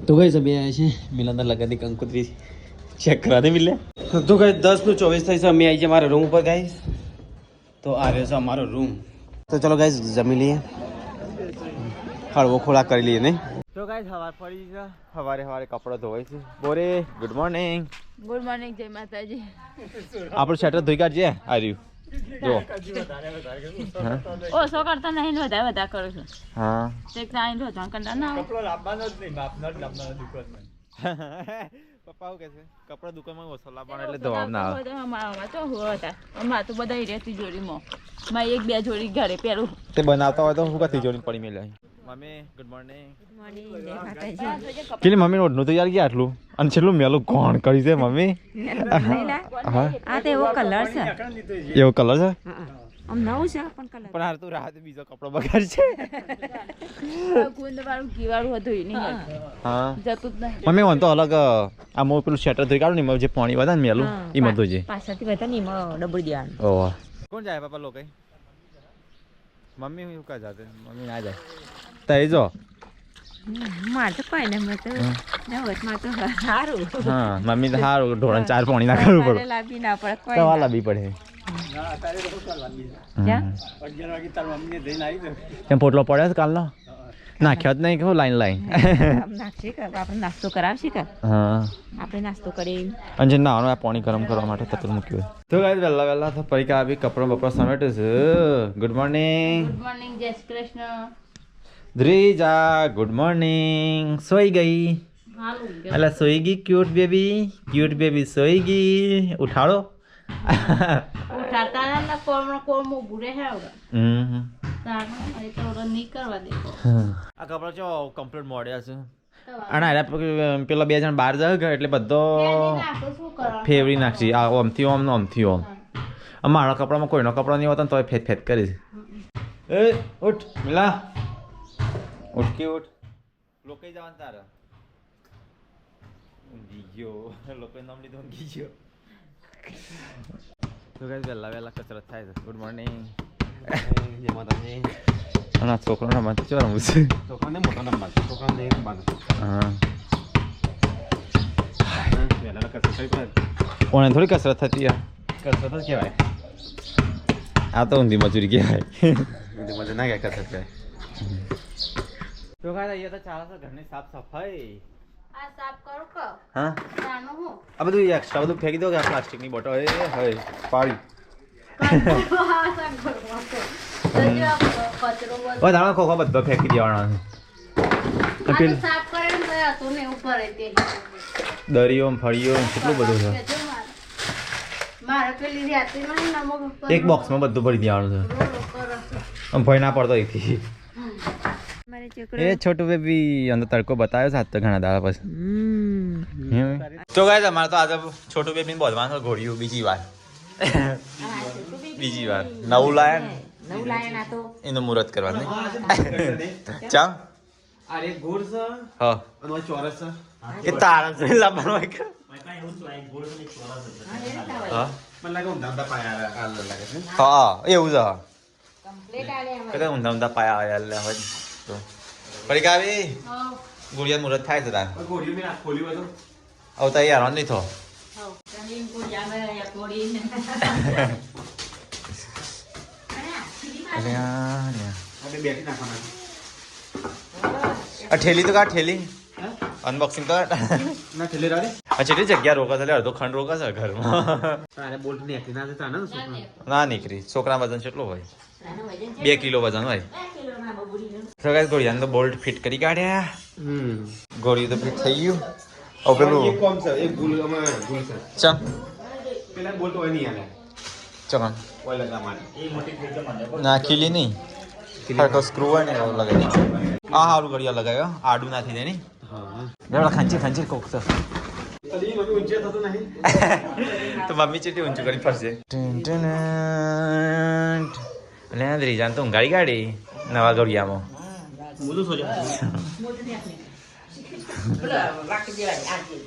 तो गई अभी आए छे मिलन लगा दी कंकुत्री चेक करा दे मिले तो गई 10:24 થઈ છે અમે આવી છે મારા રૂમ પર ગાઈસ તો આ રહ્યો છે અમારો રૂમ તો ચલો ગાઈસ જમી લઈએ હળવો ખોરાક કરી લઈએ નહીં તો ગાઈસ સવાર પડી છે સવારે કપડા ધોવાય છે બોરે ગુડ મોર્નિંગ જય માતાજી આપણું શટર ધોઈ કાઢજે આ રહ્યું જો ઓછો કરતા નહીં વધારે કરું છું હા એક ટાઈમ રોધવા કંટા ના કપડો લાવવાનો જ નહીં માપનો જ લાવવાનો દુકાનમાં પપ્પા કે છે કપડા દુકાનમાં ઓછો લાવવાનો એટલે ધોવા ના આવે અમારા તો હતા અમારા તો બધા રહેતી જોડીમાં મેં એક બે જોડી ઘરે પહેરું તે બનાવતા હોય તો હું કથી જોડી પડી મેલે મમ્મી ગુડ મોર્નિંગ કેલી મમ્મી ઓઢનું તો યાર ગયા આટલું અને છેલ્લું મેલું કોણ કરી છે મમ્મી હા આ તો એવો કલર છે એવો કલર છે આમ નવું છે પણ પણ હાર તું રાહત બીજો કપડો બગાડ છે ગુંદ વાળું કીવાળું હતું નહીં હા જતું જ નહીં મમ્મી મને તો અલગ આ મો પેલું શેટર ધોઈ કાઢું ને જે પાણી વધે ને મેલું એ મત ધોજે પાછળથી બધા ને એમાં ડબલ દેવાનું ઓહ કોણ જાય પાપા લોકો મમ્મી હું કા જાતે મમ્મી ના જાય તઈ જો મારે તો કોઈ ને મેં તો નવતમાં તો સારું હા મમ્મી તો સારું ઢોળણ ચાર પાણી ના કરવું પડે લાવી ના પડે કોઈ દવા લાવવી પડે કેમ પોટલો પડ્યો છે કાલનો નાખ્યો જ નહીં કેવું લાઈન નાખશે કે આપણે નાસ્તો કરાવશે કે હા આપણે નાસ્તો કરી અને જે નાવાનું આ પાણી ગરમ કરવા માટે તપેલ મૂક્યું તો ગાઈસ વહેલા તો પરીક્ષા આવી કપડો બપડો સમેટે છે ગુડ મોર્નિંગ જય શ્રી કૃષ્ણ ધ્રીજા ગુડ મોર્નિંગ સોઈ ગઈ અલા સોઈ ગઈ ક્યુટ બેબી સોઈ ગઈ ઉઠાડો ઉઠાતા ના કોમ ઉભુરે હે આ કપડા ચો કમ્પ્લીટ મોડ્યા છે અને પેલા બે જણ બહાર જાય એટલે બધો ફેવરી નાખશે આ ઓમથી ઓમ ને ઓમથી ઓમ મારા કપડામાં કોઈનો કપડો નહીં હોતો ને તો ફેદ કરીશ એ ઉઠ મિલા ઉઠ લોકો જવાનું તારા ઊંઘી ગયો લોકો નામ લીધું ઊંઘી ગયો તો ગાઈસ વહેલા કસરત થાય છે ગુડ મોર્નિંગ જય માતાજી અને છોકરાને રમત ચો રમવું છે છોકરાને મોટો નંબર છોકરાને રમવાનું હા વહેલા કસરત થઈ પડે ઓને થોડી કસરત થતી કસરત જ કહેવાય આ તો ઊંધી મજૂરી કહેવાય ઊંધી મજૂરી ના કહેવાય કસરત કહેવાય તો ગાઈસ અહીંયા તો ચાલે છે ઘરની સાફ સફાઈ આ સાફ કરો કે હા નાનો હું આ બધું એક્સ્ટ્રા બધું ફેંકી દો કે આ પ્લાસ્ટિકની બોટલ હે પાડી ઓ દાણા ખોખો બધો ફેંકી દેવાનો દરિયો ફળિયો કેટલું બધું છે એક બોક્સમાં બધું ભરી દેવાનું છે આમ ભય ના પડતો અહીંથી એ છોટું બેબી અંદર તડકો બતાવ્યો છે આજ તો ઘણા દાડા પછી તો ગાઈસ અમારે તો આજે છોટું બેબી બોલવાનું ઘોડ્યું બીજી વાર નવું લાયા તો એનું મુહૂર્ત કરવાનું ચા અરે ગોળ છે હા અને ચોરસ છે એ તારા જોઈ લાવવાનો હોય કે હા મને લાગે ઊંધા પાયા આ લાગે છે હા એવું છે કમ્પ્લીટ આલે કદા ઊંધા પાયા આલે હોય તો પડી ગાવી ગુડિયા મુહૂર્ત થાય છે તાર ગોળિયો મે ખોલ્યું હતું આવતા યાર નહીં થો ઠેલી તો કા ઠેલી અનબોક્સિંગ તો ના ઠેલી રાડી અચ્છા જગ્યા રોકા છે અડધો ખંડ રોકા છે ઘરમાં બોલ્ટ નીકળી ના જતા ને ના નીકળી છોકરા વજન કેટલું હોય 2 કિલો વજન હોય સગાઈ ગોળિયા તો બોલ્ટ ફિટ કરી કાઢ્યા ગોળિયું તો ફિટ થઈ ગયું ઓ પેલું એક કોમ છે એક ભૂલ અમે ભૂલ છે ચમ પેલા બોલ્ટ હોય નહીં આલે ચકન ઓય લગા માટે એક મોટી ફિટ માટે ના ખીલી નહીં હરકો સ્ક્રૂ હોય ને એ લગાવી આ હારું ગળિયા લગાવ્યો આડું નાખી દે ની હા લેવડા ખંચી કોક તો અલી મમ્મી ઊંચે થતો નહીં તો મમ્મી ચેટી ઊંચું કરી ફરશે લે દ્રીજાન તો ઊંઘાડી ગાડી નવા ગળિયામાં મોદું સોજા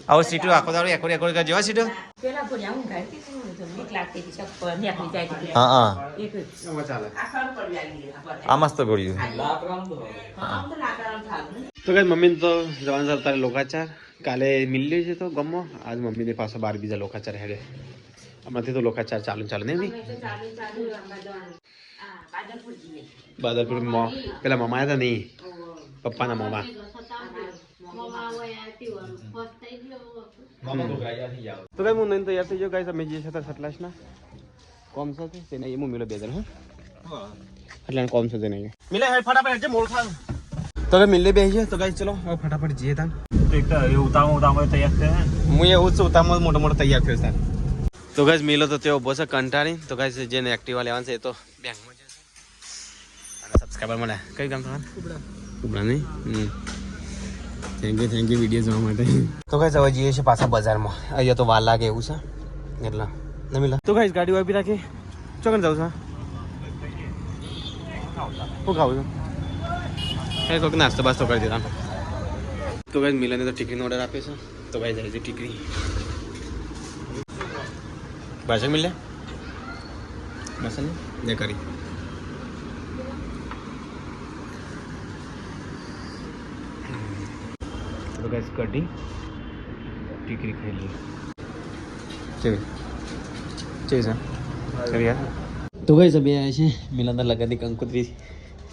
આવો સીટો આખો દાડો એકોર જેવા સીટો પેલા ભણ્યા હું ઘર કે બીક લાગતી હતી ચપ્પલ નીકળી જાય છે હા એક જ ચાલે આ મસ્ત ગોળ્યું હા આમ તો લાકડાનું થાળ તો કઈ મમ્મીને તો જવાનું છે તારે લોકાચાર કાલે મિલ્યું છે તો ગમો આજ મમ્મીને પાછો બાર બીજા લોકાચાર હેડે અમારથી તો લોકાચાર ચાલુ નહીં બાદલપુર પેલા મમા હતા નહીં પપ્પાના મમા તો કઈ હું નહીં તૈયાર થઈ ગયો કઈ તમે જે છે સટલાસના કોમ છે તે નહીં હું મિલો બે જણ હા એટલે કોમ છે તે નહીં મિલે હેડ ફટાફટ જે મોળ ખાન તો કઈ મિલે બે છે તો કઈ ચલો હવે ફટાફટ જઈએ તાન ઉતામાં તૈયાર થયા હું એવું છું ઉતામાં મોટો મોટો તૈયાર થયો તાન તો ગાઈસ મિલો તો તેઓ બસ કંટાળી તો ગાઈસ જેને એક્ટિવા લેવાનું છે એ તો બેંકમાં જશે અને સબસ્ક્રાઇબર મળે કઈ કામ તમારે કુબડા નહીં થેન્ક યુ વિડીયો જોવા માટે તો ગાઈસ હવે જઈએ છે પાછા બજારમાં અહીંયા તો વાર લાગે એવું છે એટલા ન મિલા તો ગાઈસ ગાડી વાપી રાખી ચોકન જાવ છો શું ખાવું છું એ કોઈક નાસ્તો બાસ્તો કરી દેતા તો ગાઈસ મિલાને તો ટીકરીનો ઓર્ડર આપે છે તો ગાઈસ જાય છે ટીકરી ભાષા મિલે મસાલે ને કરી તો ગાઈસ કઢી ટીકરી ખાઈ લઈએ ચલ ચેસા કરિયા તો ગાઈસ અભી આયા છે મિલાના લગનની કંકોત્રી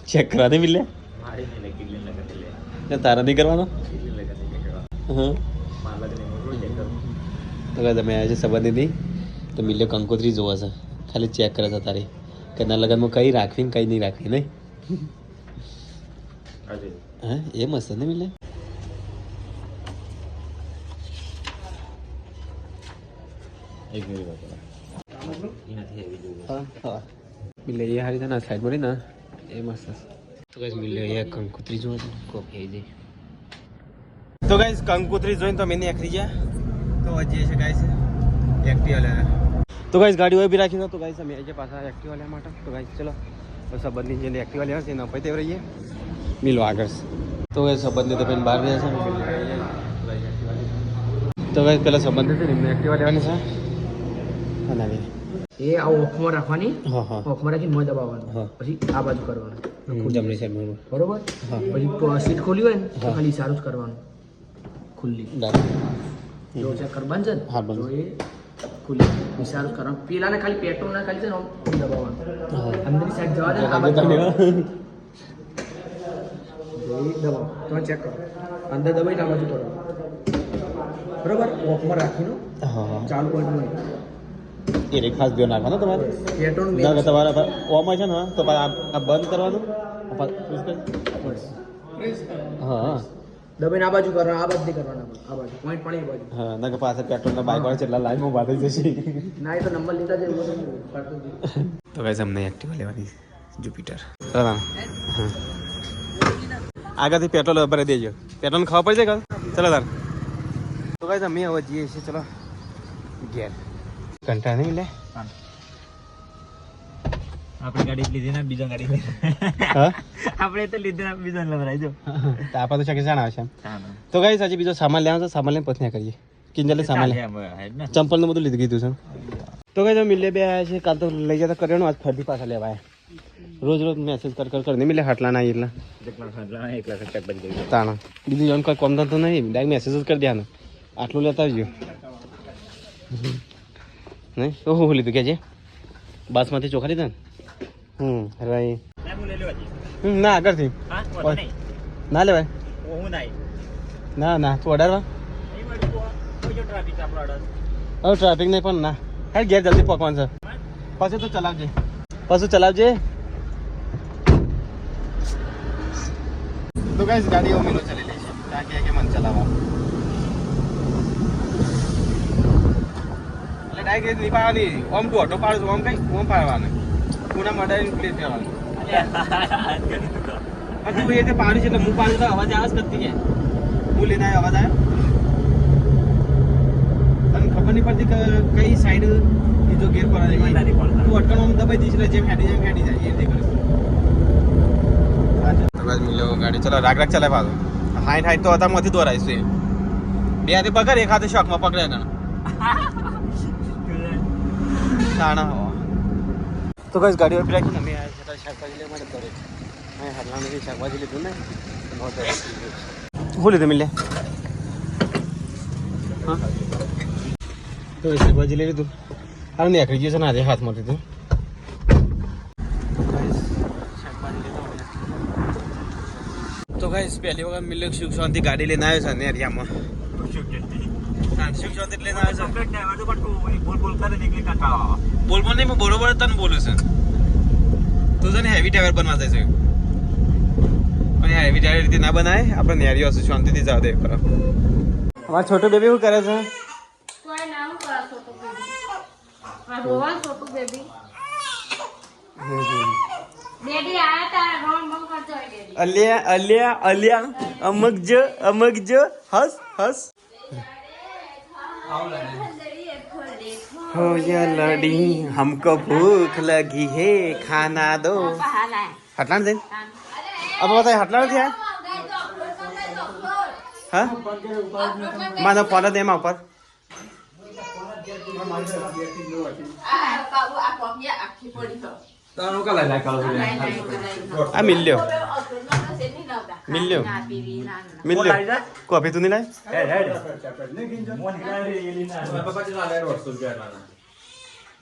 ચેક કરા દે મિલે મારી નહીં લગી લગન લે તારા નહીં કરવાનો હા મારા લગન મોટો ચેક કર તો ગાઈસ અમે આયા છે સંબંધીની તો મિલે કંકોત્રી જોવા છે ખાલી ચેક કરે છે તારી કે ના લગનમાં કઈ રાખવી ને કઈ નહીં રાખવી નહીં હા એ મસ્ત ને મિલે એક મિનિટ વાત એનાથી હેવી જોવું હા મિલે એ હારી છે ને સાઈડ મળી ને એ મસ્ત તો ગાઈસ મિલે એ કંકોત્રી જોવા છે કોફી આવી જાય તો ગાઈસ કંકોત્રી જોઈને તો મેને આખરી ગયા તો હજી છે ગાઈસ એક્ટિવા લેવા તો ગાઈસ ગાડી હોય બી રાખી તો ગાઈસ અમે આજે પાછા એક્ટિવા લેવા માટે તો ગાઈસ ચલો તો સંબંધી જે એક્ટિવા લેવા છે એના પછી તે રહીએ મિલો આગળ તો ગાઈસ સંબંધી તો પેન બહાર રહ્યા છે તો ગાઈસ પેલા સંબંધી છે ને એમને એક્ટિવા લેવાની છે હા એ આ ઓખમાં રાખવાની હા હા ઓખમાં રાખીને મોં હા. દબાવવાનું પછી આ બાજુ કરવાનું જમણી સાઈડ બરોબર હા. પછી સીટ ખોલી હોય ને તો હા. ખાલી સારું જ કરવાનું ખુલ્લી જો ચેક કર બંધ છે ને હા, બંધ. તો એ ખુલ્લી સારું જ કરવાનું પેલાને ખાલી પેટ્રોલ ના ખાલી છે ને આમ દબાવવાનું અંદરની સાઈડ જવા દે ને, આ બાજુ દબાવવાનું. એ દબાવ તમે ચેક કરો અંદર દબાઈને આ બાજુ કરો બરોબર ઓખમાં રાખીને હા ચાલુ કરવાનું એ ખાસ ધ્યાન રાખવાનું તમારે પેટ્રોલ ના તમારા ઓમાં છે ને તો આ બંધ કરવાનું હા દબાઈને આ બાજુ કરવાનું આ બાજુ નહીં કરવાનું આ બાજુ પોઈન્ટ પણ એ બાજુ હા ના કે પાછળ પેટ્રોલના બાઇક વાળા કેટલા લાઈનમાં ઉભા થઈ જશે ના એ તો નંબર લીધા છે એવું બધું કરતું જ. તો ગાઈસ અમને એક્ટિવા લેવાની જુપિટર હા આગળથી પેટ્રોલ ભરી દેજો પેટ્રોલ ખાવા પડી જાય ચલો તાર તો ગાઈસ અમે હવે જઈએ છીએ ચલો ઘેર કંટાળ નહીં લે આપણી ગાડી લીધી ને બીજા ગાડી હા આપણે તો લીધી ને બીજા લવરાઈ જો તો આપા તો શક્ય જાણ આવશે તો ગાઈસ આજે બીજો સામાન લેવાનો છે સામાન લઈને પછી કરીએ કિંજલે સામાન લે ચંપલ ને બધું લીધું કીધું છે તો ગાઈસ મિલે બે આયા છે કાલ તો લઈ જતા કર્યો આજ ફરતી પાછા લેવા આયા રોજ રોજ મેસેજ કર નહીં મિલે હાટલા ના એટલા તાણા બીજું જણ કોઈ કોમ તો નહીં ડાયરેક્ટ મેસેજ જ કરી દેવાનો આટલું લેતા આવજો નહીં ઓહો લીધું કે છે બાસમાંથી ચોખા લીધા ને રાઈ ના આગળથી ના લેવાય ના ના તું અડાડવા હવે ટ્રાફિક નહીં પણ ના હા ઘેર જલ્દી પકવાનું છે પછી તો ચલાવજે પાછું ચલાવજે તો ગાઈસ ગાડી ઓમેલો ચલી લે છે તાકે કે મન ચલાવવા એટલે ડાયરેક્ટ ની પાડવાની ઓમ ટુ ઓટો પાડો ઓમ કઈ ઓમ પાડવાનું કોના મડાઈને પ્લેટ કરવાનું અને તું એ તે પાડી છે એટલે હું પાડું તો અવાજ આવે જ કરતી છે હું લઈને આવ્યો અવાજ આવ્યો તને ખબર નહીં પડતી કે કઈ સાઈડ બીજો ગેર પર તું અટકણ આમ દબાઈ દઈશ એટલે જેમ હેડી જાય એ રીતે કરીશ મિલો ગાડી ચલો રાગ રાગ ચલાય પાછો હાઈટ તો હતામાંથી દોરાઈશું એ બે હાથે પકડ એક હાથે શોખમાં પકડે ને શાણા તો કઈ ગાડી ઉપર રાખીને અમે શાકભાજી લેવા માટે કરે હરલાનું શાકભાજી લીધું ને શું લીધું મિલે હા તો શાકભાજી લઈ લીધું અરે ને આખરી ગયું છે ને આજે હાથમાં લીધું તો ગાઈસ પહેલી વખત મિલ્ક સુખ શાંતિ ગાડી લઈને આવ્યો છે ને એરિયામાં સુખ શાંતિ લઈને આવ્યો છે બોલબો નહીં હું બરોબર તને બોલું છું તું છે ને હેવી ડ્રાઈવર બનવા જાય છે પણ હેવી ડ્રાઈવર રીતે ના બનાય આપણે નેરીઓ હશે શાંતિથી જાવ દે કરો અમારા છોટો બેબી શું કરે છે અલ્યા અલ્યા અલ્યા અમક જો હસ હસ हो या लड़ी हमको भूख लगी है खाना दो हटलान दे अब बताए हटलान क्या हाँ मानो फोन दे मां ऊपर आ मिल लियो कॉफी तू नहीं लाए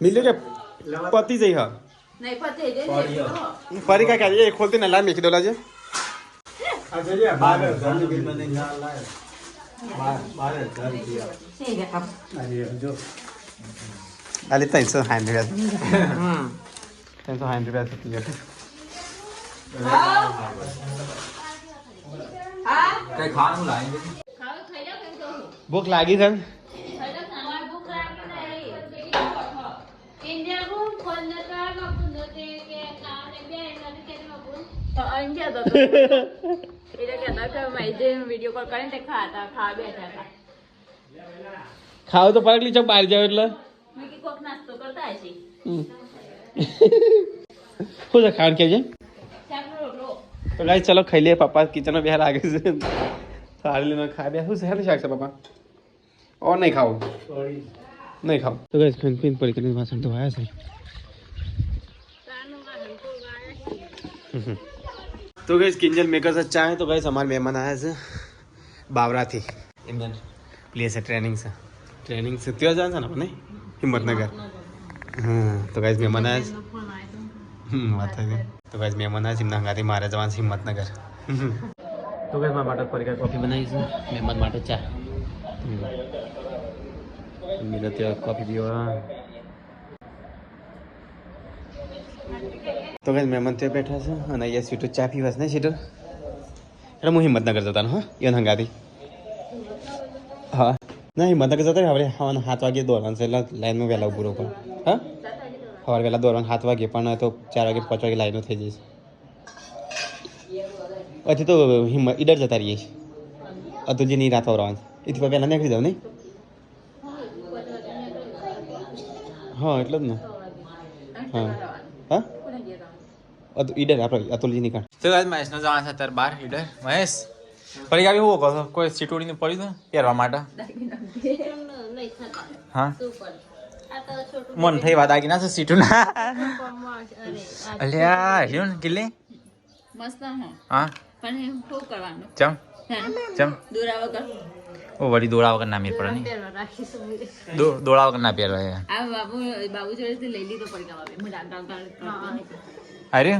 मिल लियो क्या पति जई हा नहीं पते दे परी का क्या ये खोलते ना ला मेक दोला जे अरे तई सो हैंड रे तई सो हैंड रे क्लियर કઈ ખાવાનું લાવી ભૂખ લાગી છે વિડીયો કોલ કરીને ખાતા ખાવા બેઠા હતા ખાવ તો પાકલી ચો બહાર જાવ એટલે મેં કે કોક નાસ્તો કરતા હશે શું છે ખાણ કે છે ચાલો રોટલો તો ગાઈસ ચલો ખાઈ લે પાપા કિચન में बिहार आ गए से थाली लेना खा बिया શું છે શાક છે પાપા और नहीं खाओ नहीं खाओ तो गाइस खान पीन पर कितने भाषण तो आया सही तो गाइस किंजल मेकर से चाय तो गाइस हमारे मेहमान आया છે बावरा थी इंडियन प्लेस है ट्रेनिंग से ત્યાં જાય છે ને આપણે હિંમતનગર હા તો ગાइस मेहमान आया છે વાત है तो गाइस मेहमान आया સિમના ગાડી મારે જવાનું છે હિંમતનગર તો ગાइस મારા માટે પરિકાર કોફી બનાવી છે મહેમાન માટે ચા મેરે ત્યાં કોફી પીવા તો ગાइस મહેમાન ત્યાં બેઠા છે અને અહીંયા સીટો ચા પીવાસ ને સીટો એટલે હું હિંમતનગર જતા હા યન હંગાતી હા ના હિંમતનગર જતા આપણે હવાના 7 વાગે દોડવાનું છે એટલે લાઈનમાં વહેલા ઉભું રહો હા સવારે વહેલા દોડવાનું 7 વાગે પણ તો 4 વાગે 5 વાગે લાઈનો થઈ જઈશ પછી તો હિંમત ઈડર જતા રહીએ અતુલજી ની રાત આવવાનું એથી પહેલાં નીકળી જાવ નહીં હા એટલે જ ને હા હા ઈડર આપણે અતુલજી નીકળ તો ગાઈસ મહેશનો જવાનું છે અત્યારે બહાર ઈડર મહેશ પડી આવી હું કહો કોઈ સીટોડીને પડ્યું હતું પહેરવા માટે હા મન થઈ વાત આગી ના છે સીટું ના અલ્યા હિરોન કિલ્લે મસ્ત હા પણ શું કરવાનું ચમ ચમ દોરા વગર ઓ વળી દોડા વગર ના મેર પડે નહીં દોડા વગર ના પહેરવા આ બાબુ જોડેથી લઈ લીધો પડી અરે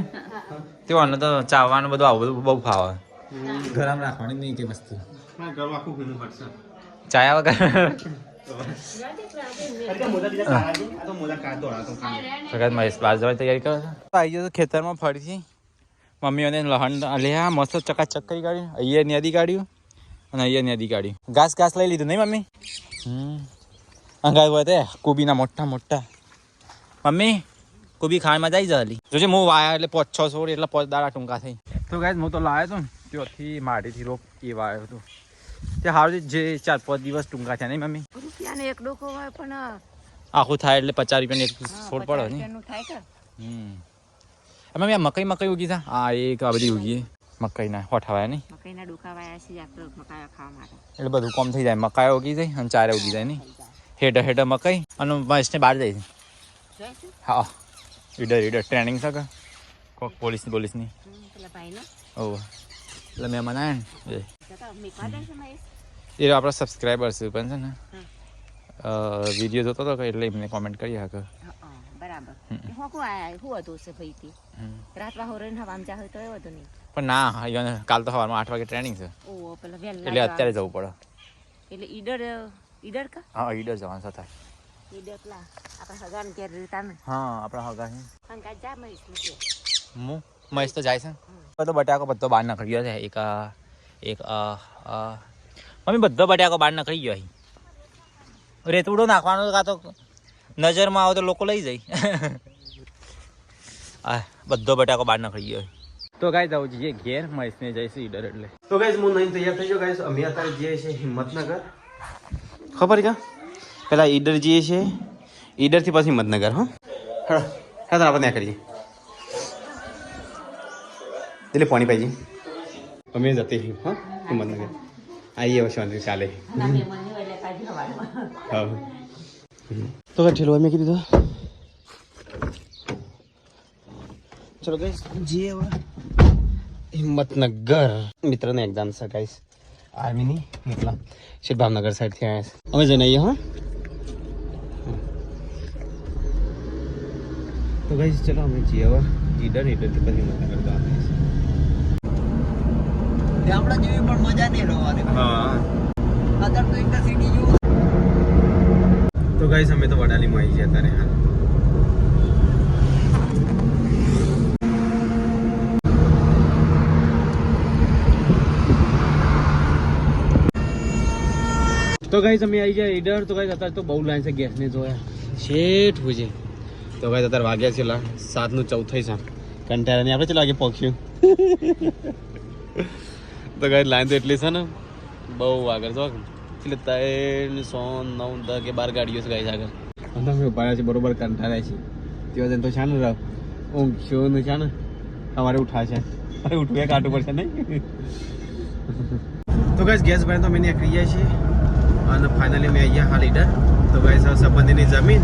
તે વાને તો ચાવવાનું બધું આવું બધું બહુ ફાવે ગરમ રાખવાની નહીં કે વસ્તુ ચાયા વગર મહેશ બહાર જવાની તૈયારી કરે છે આવી ગયો ખેતરમાં ફરીથી મમ્મીઓને લહણ લે મસ્ત ચકાચક કરી કાઢ્યું અહીંયા નેદી કાઢ્યું અને અહીંયા નેદી કાઢ્યું ઘાસ લઈ લીધું નહીં મમ્મી અંગાય હોય તે કોબીના મોટા મોટા મમ્મી કોબી ખાવામાં જાય જલી જોજે હું વાયા એટલે 5-6 છોડ એટલે 5 દાડા ટૂંકા થઈ તો ગાઈસ હું તો લાવ્યો હતો ને ત્યાંથી માટીથી રોપ એ વાયો હતો તે હારું જે 4-5 દિવસ ટૂંકા થયા નહીં મમ્મી રૂપિયાનો એક ડોકો હોય પણ આખું થાય એટલે 50 રૂપિયાનું એક છોડ પડે ને મમ્મી આ મકઈ ઉગી था આ એક આ બધી ઉગી મકઈના હોઠાવાયા નહીં મકઈના ડોકાવાયા છે આપણે મકાઈ ખાવા માટે એટલે બધું કોમ થઈ જાય મકાઈ ઉગી જાય અને ચારે ઉગી જાય નહીં હેઠળ મકઈ અને મહેશને બહાર જાય છે હા ઈડર ટ્રેનિંગ છે કે કોક પોલીસની પેલા ભાઈ ને ઓહ એટલે મહેમાન આવ્યા ને એ આપણા સબસ્ક્રાઈબર્સ પણ છે ને વિડીયો જોતો હતો એટલે એમને કોમેન્ટ કરી શકે બરાબર હું હતું છે ભાઈ રાત વાહોરે હવામ જા હોય તો એ વધુ નહીં પણ ના કાલ તો સવારમાં 8 વાગે ટ્રેનિંગ છે ઓ પેલા વહેલા એટલે અત્યારે જવું પડે એટલે ઈડર કા હા ઈડર જવાનું થતા ઈડર પેલા આપણા હગાન ઘેર રહેતા ને હા આપણા હગા હંગા જા મહીશ હું મહેશ તો જાય છે બધો બટાકો બધો બહાર નીકળી ગયો છે એક મમ્મી બધો બટાકો બહાર નીકળી ગયો અહીં રેતુડો નાખવાનો કાં તો નજરમાં આવે તો લોકો લઈ જાય આ બધો બટાકો બહાર નીકળી ગયો તો ગાઈસ આવું જઈએ ઘેર મહેશને જઈશું ઈડર એટલે તો ગાઈસ હું નહીં તૈયાર થઈ ગયો ગાઈસ અમે અત્યારે જઈએ છીએ હિંમતનગર ખબર કે પેલા ઈડર જઈએ છીએ ઈડરથી પછી હિંમતનગર હા હા તો આપણે ત્યાં કરીએ એટલે પાણી પાઈજી અમે જતી રહી હા હિંમતનગર આવીએ હવે શાંતિ ચાલે હા તો ઠેલો મેં કીધું ચલો ગાઈસ જઈએ હવે હિંમતનગર મિત્રને એક્ઝામ છે ગાઈસ આર્મીની એટલા શેઠ ભાવનગર સાઈડથી આવ્યા છે અમે જઈને આવીએ હા તો ગાઈસ ચલો અમે જઈએ હવે ઈડરથી પછી હિંમતનગર જવાનું ગામડા જેવી પણ મજા નહીં રહેવાની હા અત્યારે તો ઇન્ટરસિટી જેવું તો ગાઈસ અમે તો વડાલીમાં આવી ગયા અત્યારે હા તો ગાઈસ અમે આવી ગયા ઈડર તો ગાઈસ અત્યારે તો બહુ લાઈન છે ગેસને જોયા શેઠ હોય તો ગાઈસ અત્યારે વાગ્યા છે 7:04 થઈ છે કંટાળા નહીં આપણે ચલો આગે પહોંચ્યું તો ગાઈસ લાઈન તો એટલી છે ને બહુ આગળ જો એટલે 3, 9, 10 કે 12 ગાડીઓ છે ગાઈસ આગળ અને અમે ઉભા છે બરોબર કંટાળ્યા છે તેવા જન તો છે ને ઊંઘ શું છે ને અમારે ઉઠાશે અરે ઉઠવે કાઢવું પડશે નહીં તો ગાઈસ ગેસ ભરીને તો અમે નીકળી ગયા છીએ અને ફાઇનલી મેં અહીંયા હાલ ઈડર તો ગાઈસ સંબંધીની જમીન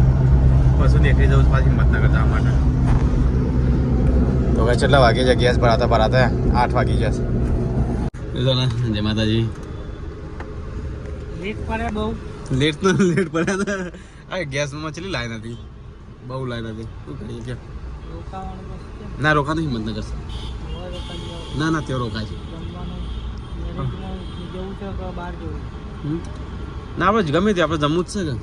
પછી નીકળી જવું પાછી હિંમતનગર જવા માટે તો ગાઈસ કેટલા વાગે છે ગેસ ભરાતા 8 વાગી જશે જય માતાજી લેટ પડે બહુ લેટ પડ્યા આ ગેસમાં ચલી લાઈન હતી બહુ લાઈન હતી શું કરીએ કે ના રોકાનું હિંમતનગર છે ના ત્યાં રોકાય છે ના આપણે ગમે તે આપણે જમવું જ છે કે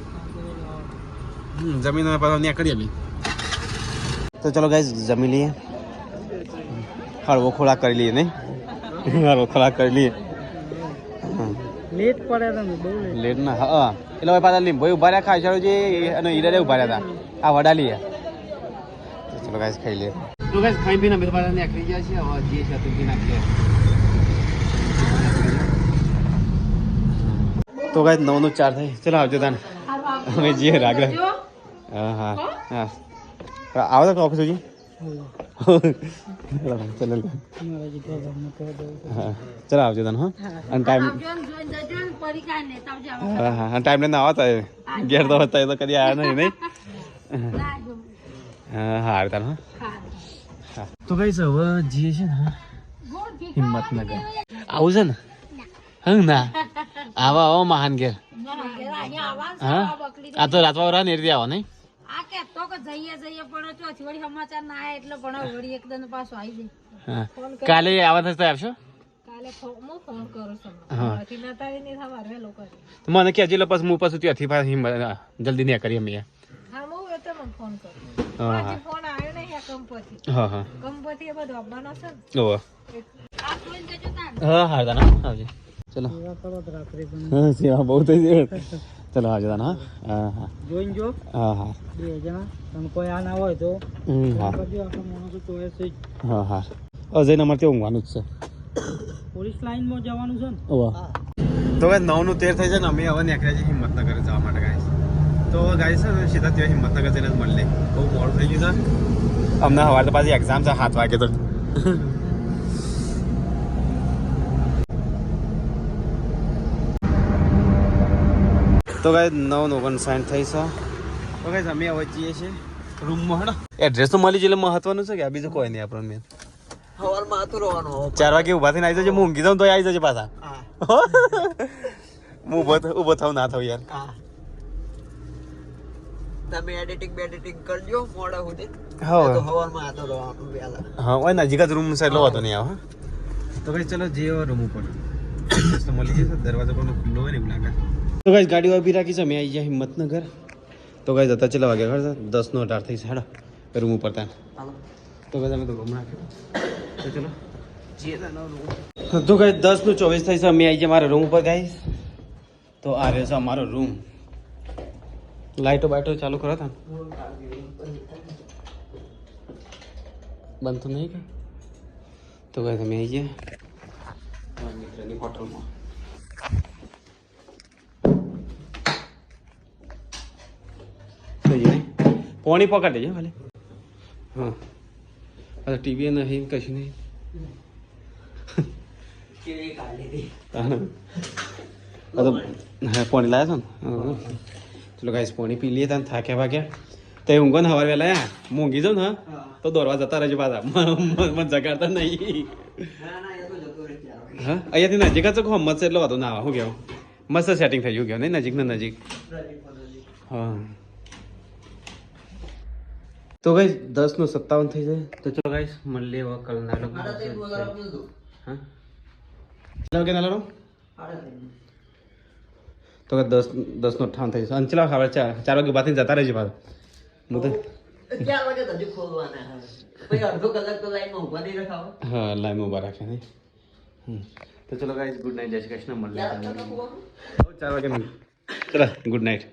જમીન પાછા ત્યાં કરીએ બી તો ચલો ગાઈસ જમી લઈએ હળવો ખોરાક કરી લઈએ નહીં હળવો ખોરાક કરી લઈએ લેટ પડે તમે બહુ લેટ ના હા એટલે હવે પાછા લીંબુ ઉભા રહ્યા ખાઈ છે અને ઈડરે ઉભા રહ્યા હતા આ વડાલી ચલો ગાઈસ ખાઈ લઈએ તો ગાઈસ ખાઈ પીને બધા પાછા નીકળી ગયા છે હવે જે છે તે નાખીએ તો ગાઈસ 9:04 થઈ ચલો આવજો તાને અમે જઈએ રાગરા હા હા હા આવો તો ઓફિસ સુધી ચલો હા ચલો આવજો તને હા અને ટાઈમ હા હા ટાઈમ લઈને આવો તો ઘેર તો હતા તો કદી આવ્યા નહીં હા હા તને હા તો કઈ હવે જઈએ છે ને હિંમતનગર આવું છે ને હં ના આવો આવો મહાન ઘેર હા આ તો રાતવા ને રીતે આવો નહીં આ કે તો કે જઈએ પણ ચોથી વળી સમાચાર ના આયા એટલે પણ વળી એકદમ પાછો આવી જાય કાલે આવા થશે આવશો કાલે હું ફોન કરું છું હા અથી નતારી ની થવા વેલો કરી તો મને કે હજી પછી હું પાછું ત્યાંથી પાછી જલ્દી નહીં કરીએ અમે હા હું એ તો મને ફોન કરું હા પછી ફોન આવ્યો નહીં આ કંપથી હા હા કંપથી એ બધું આપવાનો છે ને ઓહ આ જોઈને જજો તાર હા હા તાના આવજો ચલો હા સેવા બહુ થઈ ગઈ ચલો આવજો તાના હા હા જોઈન જો હા હા બે જણા તમે કોઈ આ ના હોય તો હા કરજો આપણે મોણસો તો એ છે હા હા અજયને અમારે ત્યાં ઊંઘવાનું જ છે પોલીસ લાઈનમાં જવાનું છે ને ઓહ તો હવે 9:13 થઈ છે ને અમે હવે નીકળ્યા છીએ હિંમતનગર જવા માટે ગાઈસ તો ગાઈસ સીધા ત્યાં હિંમતનગર જઈને જ મળીએ બહુ મોડું થઈ ગયું છે અમને સવારે તો પાછી એક્ઝામ છે 7 વાગે તો ગાઈસ 9:59 થઈ છે તો ગાઈસ અમે હવે જઈએ છીએ રૂમમાં હે એડ્રેસ તો મળી જ એટલે મહત્વનું છે કે આ બીજું કોઈ નહીં આપણને મેન હવારમાં આતું રહેવાનું 4 વાગે ઊભા થઈને આવી જજે. હું ઊંઘી જાઉં તો આવી જજે પાછા. હું ઊભો થાવ ના થાવ યાર. તમે એડિટિંગ કરજો મોડા સુધી. હા હવારમાં આતો રહેવાનું વહેલા. હા ઓય નજીક જ રૂમ છે એટલે વાતો નહીં આવે. તો ભાઈ ચલો જે રૂમ ઉપર તો મળી જશે. દરવાજો કોનો ખુલ્લો હોય ને એવું લાગે. તો ગાઈસ ગાડી ઊભી રાખી છે. અમે આવી ગયા હિંમતનગર. તો ગાઈસ હતા કેટલા વાગ્યા ખબર છે? 10:18 થઈ છે. હેડો રૂમ ઉપર ત્યાં. તો ગાઈસ અમે તો રૂમ રાખ્યો. તો ચલો તો ગાઈસ 10:24 થઈ છે. અમે આવી ગયા મારા રૂમ ઉપર ગાઈસ. તો આ રહ્યો છે અમારો રૂમ. લાઈટો બાઈટો ચાલુ કરો તા. બંધ તો નહીં કે? તો ગાઈસ અમે આવી ગયા મારા મિત્રની હોટલમાં. પાણી પકડ દેજો ખાલી. હા અચ્છા ટીવી નહીં કશું નહીં. હા પાણી લાવ્યા છો ને. ચલો ગાઈસ પાણી પી લઈએ. ત્યાં થાક્યા ભાગ્યા તો ઊંઘો ને સવારે વહેલા યાર મૂંઘી જાઉં ને તો દોરવા જતા રહેજો પાછા. મને જગાડતા નહીં. હા અહીંયાથી નજીક જ હમત છે એટલે વાંધો ના આવે. શું કહેવું મસ્ત સેટિંગ થઈ ગયું. નહીં નજીક ને નજીક. હા તો ગાઈસ 10:57 થઈ જાય. તો ચલો ગાઈસ મળીએ હવે કલ નાટક. હા કેટલા વાગે નાટક? તો 10:58 થઈ જશે. અને ચલો ખબર 4 વાગે બાથી જતા રહેજો પાછા. હું તો 4 વાગે તો હજુ ખોલવાના. પછી અડધો કલાક તો લાઈનમાં ઊભા નહીં રખાવો. હા લાઈનમાં ઊભા રાખ્યા નહીં. તો ચલો ગાઈસ ગુડ નાઇટ. જય શ્રી કૃષ્ણ. મળીએ 4 વાગે. ચલો ગુડ નાઇટ.